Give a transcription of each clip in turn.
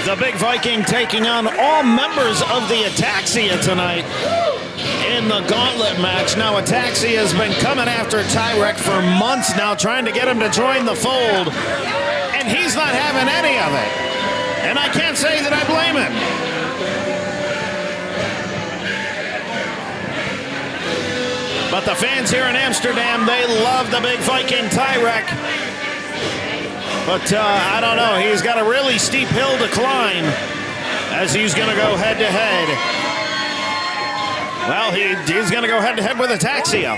The Big Viking taking on all members of the Ataxia tonight in the gauntlet match. Now, Ataxia has been coming after Tyrek for months now, trying to get him to join the fold, and he's not having any of it. And I can't say that I blame him. But the fans here in Amsterdam, they love the Big Viking Tyrek. But I don't know, he's got a really steep hill to climb as he's going to go head-to-head. Well, he's going to go head-to-head with Ataxia.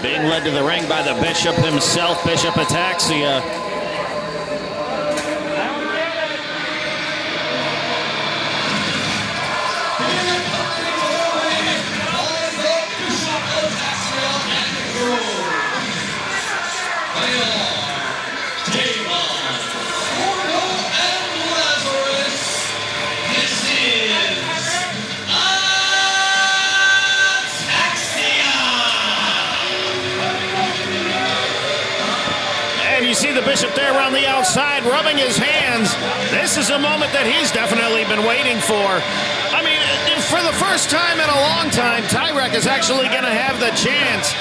Being led to the ring by the Bishop himself, Bishop Ataxia. You see the Bishop there around the outside, rubbing his hands. This is a moment that he's definitely been waiting for. I mean, for the first time in a long time, Tyrek is actually going to have the chance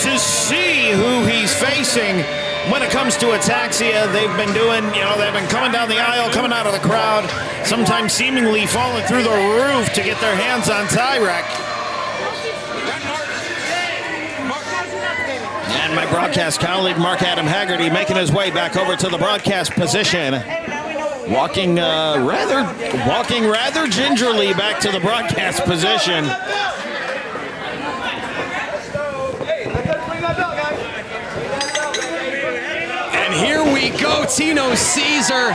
to see who he's facing when it comes to Ataxia. They've been doing, they've been coming down the aisle, coming out of the crowd, sometimes seemingly falling through the roof to get their hands on Tyrek. And my broadcast colleague, Mark Adam Haggerty, making his way back over to the broadcast position. Walking rather gingerly back to the broadcast position. And here we go, Tino Caesar.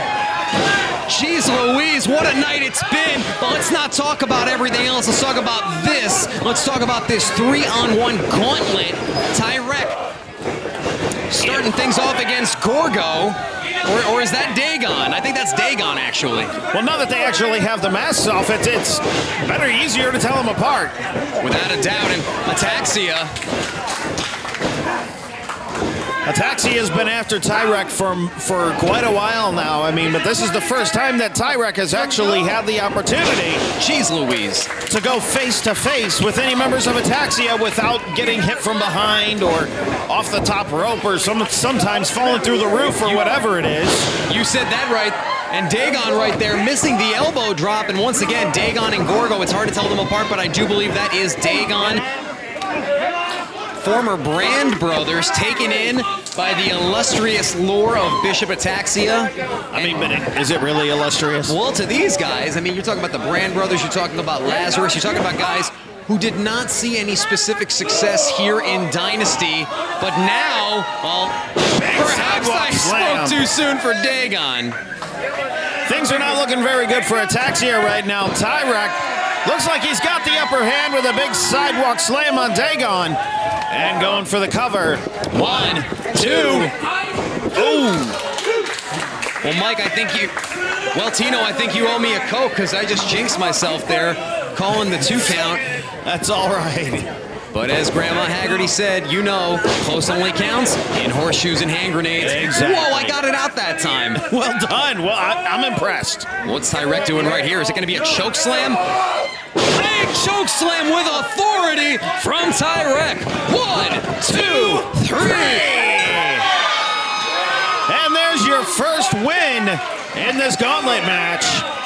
Jeez Louise, what a night it's been. But let's not talk about everything else. Let's talk about this. Let's talk about this 3-on-1 gauntlet. Tyrek starting things off against Gorgo. Or is that Dagon? I think that's Dagon, actually. Well, now that they actually have the masks off, it's better, easier to tell them apart. Without a doubt. And Ataxia has been after Tyrek for quite a while now. I mean, but this is the first time that Tyrek has actually had the opportunity, jeez Louise, to go face-to-face with any members of Ataxia without getting hit from behind or off the top rope or sometimes falling through the roof or whatever it is. You said that right. And Dagon right there missing the elbow drop. And once again, Dagon and Gorgo, it's hard to tell them apart, but I do believe that is Dagon. Former Brand brothers taken in by the illustrious lore of Bishop Ataxia. I mean, but is it really illustrious? Well, to these guys, I mean, you're talking about the Brand brothers, you're talking about Lazarus, you're talking about guys who did not see any specific success here in Dynasty, but now, well, perhaps I spoke too soon for Dagon. Things are not looking very good for Ataxia right now. Tyrek looks like he's got the upper hand with a big sidewalk slam on Dagon. And going for the cover. 1, 2. Ooh. Well, Mike, Tino, I think you owe me a Coke because I just jinxed myself there, calling the 2 count. That's all right. But as Grandma Haggerty said, close only counts in horseshoes and hand grenades. Exactly. Whoa, I got it out that time. Well done. Well, I'm impressed. What's Tyrek doing right here? Is it going to be a choke slam? Big choke slam with authority from Tyrek. 1, 2, 3. And there's your first win in this gauntlet match.